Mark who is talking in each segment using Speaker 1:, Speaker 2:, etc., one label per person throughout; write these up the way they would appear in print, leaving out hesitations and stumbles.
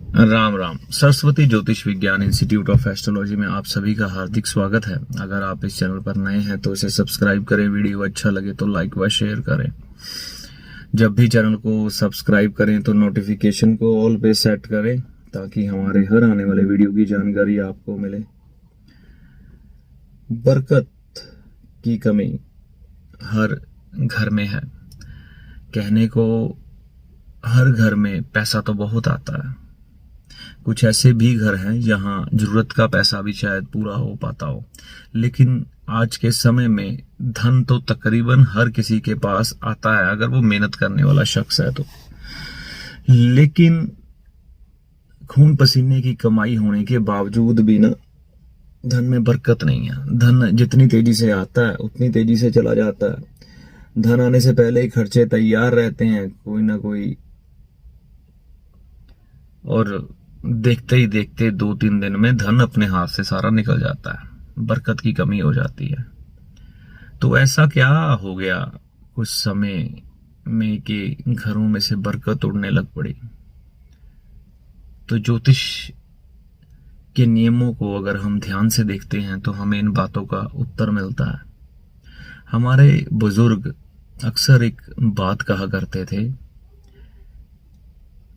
Speaker 1: राम राम। सरस्वती ज्योतिष विज्ञान institute of astrology में आप सभी का हार्दिक स्वागत है। अगर आप इस चैनल पर नए हैं तो इसे सब्सक्राइब करें, वीडियो अच्छा लगे तो लाइक व शेयर करें। जब भी चैनल को सब्सक्राइब करें तो नोटिफिकेशन को ऑल पे सेट करें ताकि हमारे हर आने वाले वीडियो की जानकारी आपको मिले। बरकत की कमी हर घर में है। कहने को हर घर में पैसा तो बहुत आता है, कुछ ऐसे भी घर हैं जहां जरूरत का पैसा भी शायद पूरा हो पाता हो, लेकिन आज के समय में धन तो तकरीबन हर किसी के पास आता है अगर वो मेहनत करने वाला शख्स है तो। लेकिन खून पसीने की कमाई होने के बावजूद भी ना धन में बरकत नहीं है। धन जितनी तेजी से आता है उतनी तेजी से चला जाता है। धन आने से पहले ही खर्चे तैयार रहते हैं कोई ना कोई, और देखते ही देखते 2-3 दिन में धन अपने हाथ से सारा निकल जाता है, बरकत की कमी हो जाती है। तो ऐसा क्या हो गया कुछ समय में कि घरों में से बरकत उड़ने लग पड़ी? तो ज्योतिष के नियमों को अगर हम ध्यान से देखते हैं तो हमें इन बातों का उत्तर मिलता है। हमारे बुजुर्ग अक्सर एक बात कहा करते थे,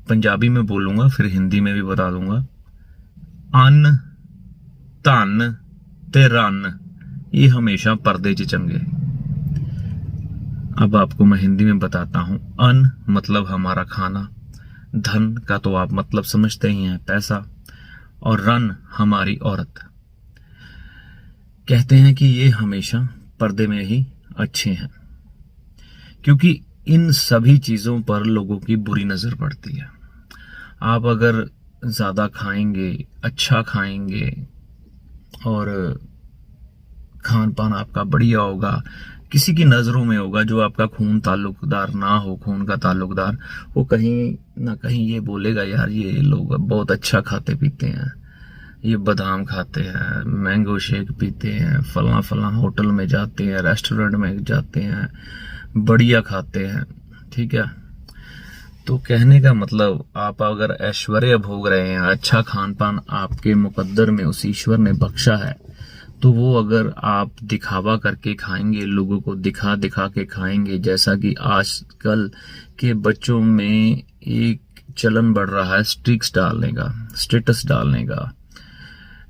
Speaker 1: पंजाबी में बोलूंगा फिर हिंदी में भी बता दूंगा। अन्न धन ते रन ये हमेशा पर्दे च चंगे। अब आपको मैं हिंदी में बताता हूं। अन्न मतलब हमारा खाना, धन का तो आप मतलब समझते ही हैं पैसा, और रन हमारी औरत। कहते हैं कि ये हमेशा पर्दे में ही अच्छे हैं, क्योंकि इन सभी चीजों पर लोगों की बुरी नजर पड़ती है। आप अगर ज्यादा खाएंगे, अच्छा खाएंगे और खान पान आपका बढ़िया होगा, किसी की नजरों में होगा जो आपका खून ताल्लुकदार ना हो, खून का ताल्लुकदार, वो कहीं ना कहीं ये बोलेगा यार ये लोग बहुत अच्छा खाते पीते हैं, ये बादाम खाते हैं, मैंगो शेक पीते हैं, फला फला होटल में जाते हैं, रेस्टोरेंट में जाते हैं, बढ़िया खाते हैं। ठीक है, तो कहने का मतलब आप अगर ऐश्वर्य भोग रहे हैं, अच्छा खान पान आपके मुकद्दर में उस ईश्वर ने बख्शा है, तो वो अगर आप दिखावा करके खाएंगे, लोगों को दिखा दिखा के खाएंगे, जैसा कि आजकल के बच्चों में एक चलन बढ़ रहा है स्ट्रिक्स डालने का, स्टेटस डालने का,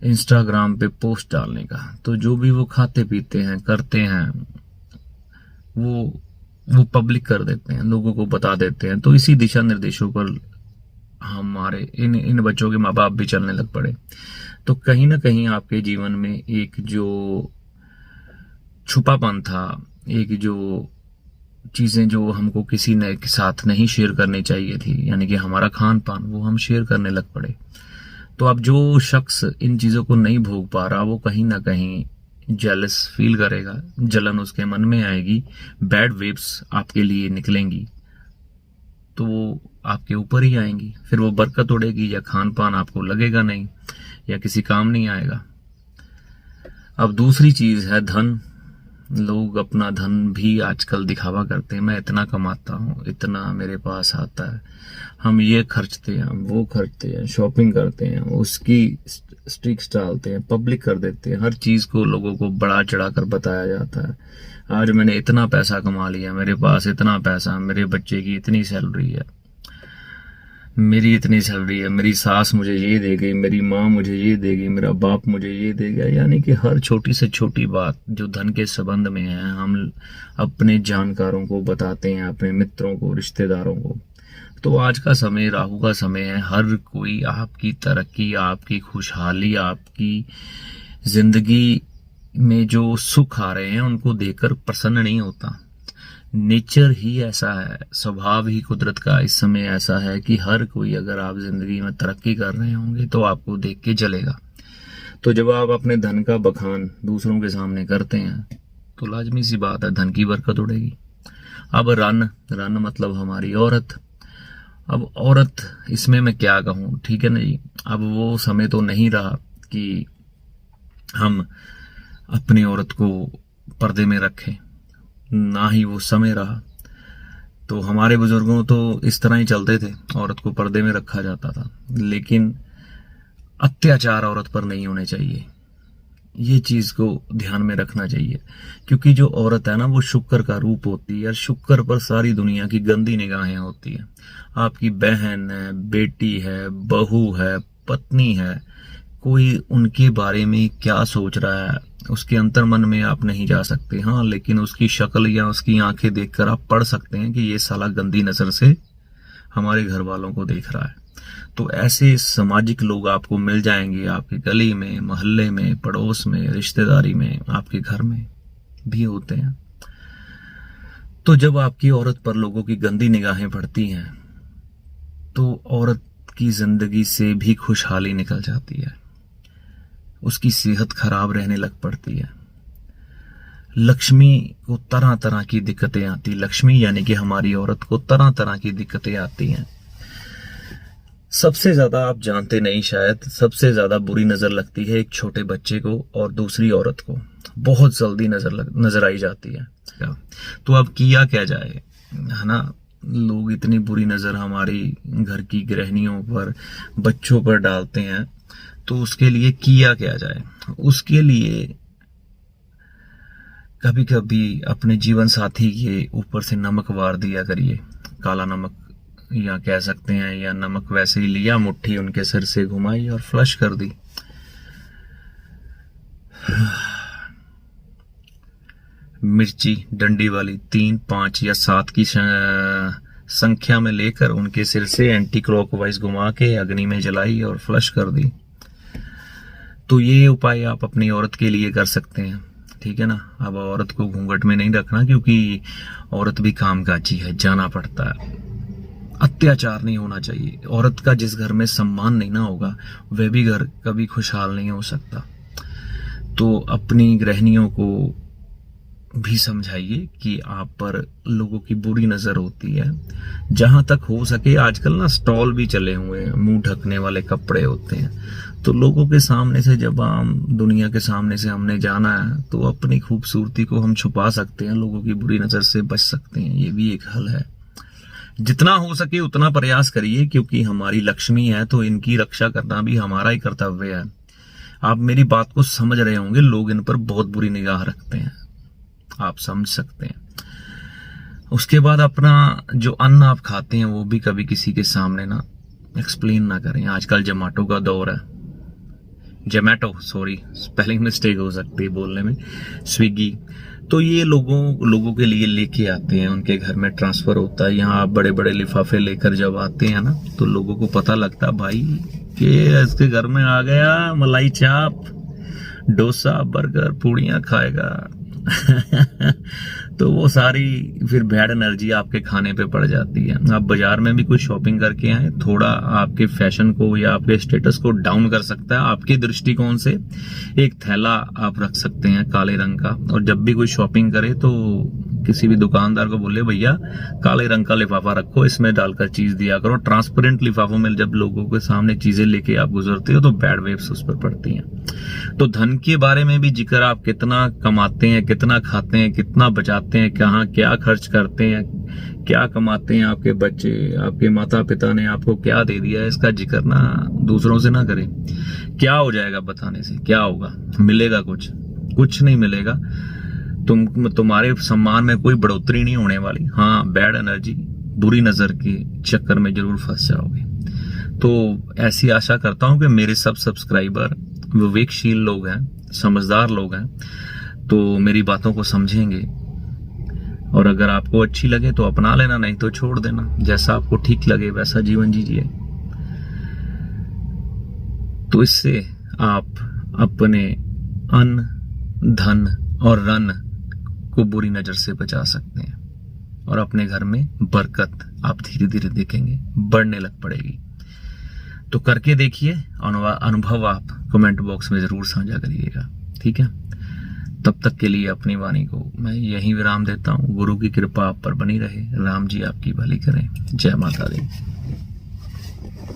Speaker 1: इंस्टाग्राम पे पोस्ट डालने का, तो जो भी वो खाते पीते हैं करते हैं वो पब्लिक कर देते हैं, लोगों को बता देते हैं। तो इसी दिशा निर्देशों पर हमारे इन बच्चों के माँ बाप भी चलने लग पड़े। तो कहीं ना कहीं आपके जीवन में एक जो छुपापन था, एक जो चीजें जो हमको किसी ने के साथ नहीं शेयर करनी चाहिए थी, यानी कि हमारा खान पान, वो हम शेयर करने लग पड़े। तो अब जो शख्स इन चीजों को नहीं भोग पा रहा, वो कहीं ना कहीं जेलस फील करेगा, जलन उसके मन में आएगी, बैड वेव्स आपके लिए निकलेंगी, तो वो आपके ऊपर ही आएंगी। फिर वो बरकत उड़ेगी या खान पान आपको लगेगा नहीं या किसी काम नहीं आएगा। अब दूसरी चीज है धन। लोग अपना धन भी आजकल दिखावा करते हैं, मैं इतना कमाता हूँ, इतना मेरे पास आता है, हम ये खर्चते हैं, वो खर्चते हैं, शॉपिंग करते हैं, उसकी स्ट्रिक्स डालते हैं, पब्लिक कर देते हैं, हर चीज को लोगों को बढ़ा चढ़ा कर बताया जाता है। आज मैंने इतना पैसा कमा लिया, मेरे पास इतना पैसा, मेरे बच्चे की इतनी सैलरी है, मेरी इतनी सैलरी है, मेरी सास मुझे ये देगी, मेरी माँ मुझे ये देगी, मेरा बाप मुझे ये देगा। यानी कि हर छोटी से छोटी बात जो धन के संबंध में है हम अपने जानकारों को बताते हैं, अपने मित्रों को, रिश्तेदारों को। तो आज का समय राहु का समय है। हर कोई आपकी तरक्की, आपकी खुशहाली, आपकी जिंदगी में जो सुख आ रहे हैं उनको देखकर प्रसन्न नहीं होता। नेचर ही ऐसा है, स्वभाव ही कुदरत का इस समय ऐसा है कि हर कोई, अगर आप जिंदगी में तरक्की कर रहे होंगे तो आपको देख के जलेगा। तो जब आप अपने धन का बखान दूसरों के सामने करते हैं तो लाजमी सी बात है धन की बरकत उड़ेगी। अब रन मतलब हमारी औरत। अब औरत, इसमें मैं क्या कहूँ, ठीक है ना जी। अब वो समय तो नहीं रहा कि हम अपनी औरत को पर्दे में रखें, ना ही वो समय रहा। तो हमारे बुजुर्गों तो इस तरह ही चलते थे, औरत को पर्दे में रखा जाता था। लेकिन अत्याचार औरत पर नहीं होने चाहिए, ये चीज को ध्यान में रखना चाहिए। क्योंकि जो औरत है ना, वो शुक्र का रूप होती है, और शुक्र पर सारी दुनिया की गंदी निगाहें होती है। आपकी बहन है, बेटी है, बहू है, पत्नी है, कोई उनके बारे में क्या सोच रहा है उसके अंतर मन में आप नहीं जा सकते। हाँ, लेकिन उसकी शक्ल या उसकी आंखें देखकर आप पढ़ सकते हैं कि ये साला गंदी नजर से हमारे घर वालों को देख रहा है। तो ऐसे सामाजिक लोग आपको मिल जाएंगे, आपकी गली में, मोहल्ले में, पड़ोस में, रिश्तेदारी में, आपके घर में भी होते हैं। तो जब आपकी औरत पर लोगों की गंदी निगाहें पड़ती हैं, तो औरत की जिंदगी से भी खुशहाली निकल जाती है, उसकी सेहत खराब रहने लग पड़ती है। लक्ष्मी को तरह तरह की दिक्कतें आती, लक्ष्मी यानी कि हमारी औरत को तरह तरह की दिक्कतें आती हैं। सबसे ज्यादा आप जानते नहीं शायद, सबसे ज्यादा बुरी नजर लगती है एक छोटे बच्चे को और दूसरी औरत को, बहुत जल्दी नजर आई जाती है। तो अब किया क्या जाए, है ना। लोग इतनी बुरी नजर हमारी घर की गृहिणियों पर, बच्चों पर डालते हैं, तो उसके लिए किया क्या जाए। उसके लिए कभी कभी अपने जीवन साथी के ऊपर से नमक वार दिया करिए, काला नमक या कह सकते हैं, या नमक वैसे ही लिया, मुट्ठी उनके सिर से घुमाई और फ्लश कर दी। मिर्ची डंडी वाली 3, 5 या 7 की संख्या में लेकर उनके सिर से एंटी क्लॉकवाइज घुमा के अग्नि में जलाई और फ्लश कर दी। तो ये उपाय आप अपनी औरत के लिए कर सकते हैं, ठीक है ना। अब औरत को घूंघट में नहीं रखना, क्योंकि औरत भी कामकाजी है, जाना पड़ता है। अत्याचार नहीं होना चाहिए। औरत का जिस घर में सम्मान नहीं ना होगा, वह भी घर कभी खुशहाल नहीं हो सकता। तो अपनी गृहिणियों को भी समझाइए कि आप पर लोगों की बुरी नजर होती है। जहां तक हो सके, आजकल ना स्टॉल भी चले हुए हैं, मुंह ढकने वाले कपड़े होते हैं। तो लोगों के सामने से, जब आम दुनिया के सामने से हमने जाना है, तो अपनी खूबसूरती को हम छुपा सकते हैं, लोगों की बुरी नजर से बच सकते हैं। ये भी एक हल है। जितना हो सके उतना प्रयास करिए, क्योंकि हमारी लक्ष्मी है, तो इनकी रक्षा करना भी हमारा ही कर्तव्य है। आप मेरी बात को समझ रहे होंगे, लोग इन पर बहुत बुरी निगाह रखते हैं, आप समझ सकते हैं। उसके बाद अपना जो अन्न आप खाते हैं, वो भी कभी किसी के सामने ना एक्सप्लेन ना करें। आजकल जोमेटो का दौर है, जोमेटो, सॉरी स्पेलिंग मिस्टेक हो सकती है बोलने में, स्विगी। तो ये लोगों के लिए लेके आते हैं, उनके घर में ट्रांसफर होता है। यहाँ आप बड़े बड़े लिफाफे लेकर जब आते हैं ना, तो लोगों को पता लगता भाई कि इसके घर में आ गया मलाई चाप, डोसा, बर्गर, पूड़ियां खाएगा। तो वो सारी फिर बैड एनर्जी आपके खाने पे पड़ जाती है। आप बाजार में भी कुछ शॉपिंग करके आए, थोड़ा आपके फैशन को या आपके स्टेटस को डाउन कर सकता है। आपके दृष्टिकोण से एक थैला आप रख सकते हैं काले रंग का, और जब भी कोई शॉपिंग करे तो किसी भी दुकानदार को बोले भैया काले रंग का लिफाफा रखो, इसमें डालकर चीज दिया करो। ट्रांसपेरेंट लिफाफों में जब लोगों के सामने चीजें लेके आप गुजरते हो, तो बैड वेव्स उस पर पड़ती हैं। तो धन के बारे में भी जिक्र, आप कितना कमाते हैं, कितना खाते हैं, कितना बचाते हैं, कहाँ क्या खर्च करते हैं, क्या कमाते हैं आपके बच्चे, आपके माता पिता ने आपको क्या दे दिया है, इसका जिक्र ना दूसरों से ना करें। क्या हो जाएगा बताने से, क्या होगा, मिलेगा कुछ नहीं मिलेगा। तुम्हारे सम्मान में कोई बढ़ोतरी नहीं होने वाली। हाँ, बैड एनर्जी, बुरी नजर के चक्कर में जरूर फंस जाओगे। तो ऐसी आशा करता हूं कि मेरे सब सब्सक्राइबर विवेकशील लोग हैं, समझदार लोग हैं, तो मेरी बातों को समझेंगे। और अगर आपको अच्छी लगे तो अपना लेना, नहीं तो छोड़ देना। जैसा आपको ठीक लगे वैसा जीवन जीजिए। तो इससे आप अपने अन्न, धन और रन को बुरी नजर से बचा सकते हैं, और अपने घर में बरकत आप धीरे धीरे देखेंगे बढ़ने लग पड़ेगी। तो करके देखिए, अनुभव आप कमेंट बॉक्स में जरूर साझा करिएगा, ठीक है। तब तक के लिए अपनी वाणी को मैं यहीं विराम देता हूँ। गुरु की कृपा आप पर बनी रहे, राम जी आपकी भली करें। जय माता दी।